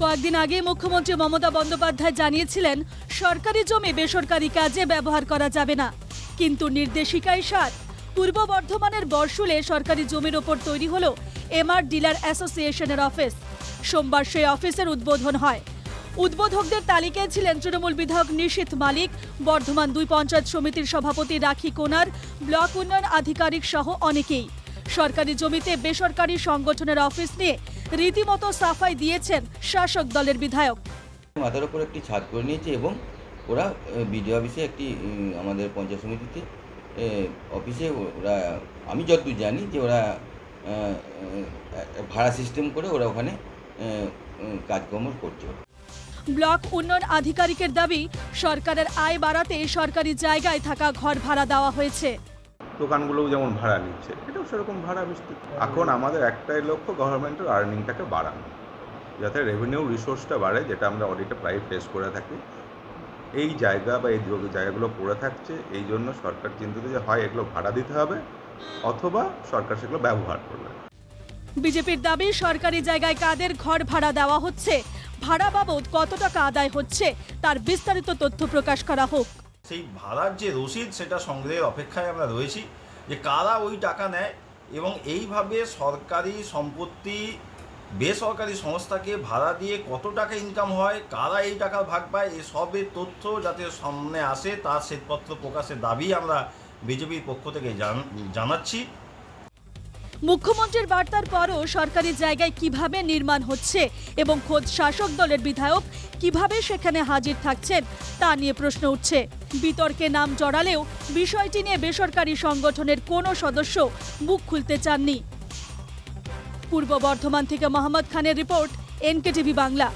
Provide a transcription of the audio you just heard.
কয়েকদিন আগে মুখ্যমন্ত্রী মমতা বন্দ্যোপাধ্যায় জানিয়েছিলেন সরকারি জমি বেসরকারি কাজে ব্যবহার করা যাবে না, কিন্তু নির্দেশিকায় সার। পূর্ব বর্ধমানের বরশুলে সরকারি জমির ওপর তৈরি হলো এমআর ডিলার অ্যাসোসিয়েশনের অফিস। সোমবার সেই অফিসের উদ্বোধন হয়। উদ্বোধকদের তালিকায় ছিলেন তৃণমূল বিধায়ক নিশীথ মালিক, বর্ধমান 2 পঞ্চায়েত সমিতির সভাপতি রাখি কোনার, ব্লক উন্নয়ন আধিকারিক সহ অনেকেই। সরকারি জমিতে বেসরকারি সংগঠনের অফিস নিয়ে রীতিমতো সাফাই দিয়েছেন শাসক দলের বিধায়ক। মাথার উপর একটি ছাদ করে নিয়েছে এবং ওরা বিডিও অফিসে একটি আমাদের পঞ্চায়েত সমিতিতে অফিসে ওরা, আমি যতদূর জানি যে ওরা ভাড়া সিস্টেম করে ওরা ওখানে কাজকর্ম করছে। ব্লক উন্নয়ন আধিকারিকের দাবি, সরকারের আয় বাড়াতে সরকারি জায়গায় থাকা ঘর ভাড়া দেওয়া হয়েছে। দোকানগুলোও যেমন ভাড়া নিচ্ছে, এটাও সেরকম ভাড়া বিস্তৃত। এখন আমাদের একটাই লক্ষ্য গভর্নমেন্টের আর্নিংটাকে বাড়ানো, যাতে রেভিনিউ রিসোর্সটা বাড়ে, যেটা আমরা অডিটে প্রায় ফেস করে থাকি। এই জায়গা বা এই জায়গাগুলো পড়ে থাকছে, এই জন্য সরকার চিন্তিত যে হয় এগুলো ভাড়া দিতে হবে অথবা সরকার সেগুলো ব্যবহার করবে। বিজেপির দাবি, সরকারি জায়গায় কাদের ঘর ভাড়া দেওয়া হচ্ছে, ভাড়া বাবদ কত টাকা আদায় হচ্ছে তার বিস্তারিত তথ্য প্রকাশ করা হোক। সেই ভাড়ার যে রসিদ সেটা সংগ্রহের অপেক্ষায় আমরা রয়েছি, যে কারা ওই টাকা নেয় এবং এইভাবে সরকারি সম্পত্তি বেসরকারি সংস্থাকে ভাড়া দিয়ে কত টাকা ইনকাম হয়, কারা এই টাকার ভাগ পায়, এসবের তথ্য যাতে সামনে আসে তার শ্বেতপত্র প্রকাশের দাবি আমরা বিজেপির পক্ষ থেকে জানাচ্ছি। মুখ্যমন্ত্রীর বার্তার পরও সরকারি জায়গায় কিভাবে নির্মাণ হচ্ছে এবং খোদ শাসক দলের বিধায়ক কিভাবে সেখানে হাজির থাকছেন তা নিয়ে প্রশ্ন উঠছে। বিতর্কে নাম জড়ালেও বিষয়টি নিয়ে বেসরকারি সংগঠনের কোনো সদস্য মুখ খুলতে চাননি। পূর্ব বর্ধমান থেকে মোহাম্মদ খানের রিপোর্ট, এনকেটিভি বাংলা।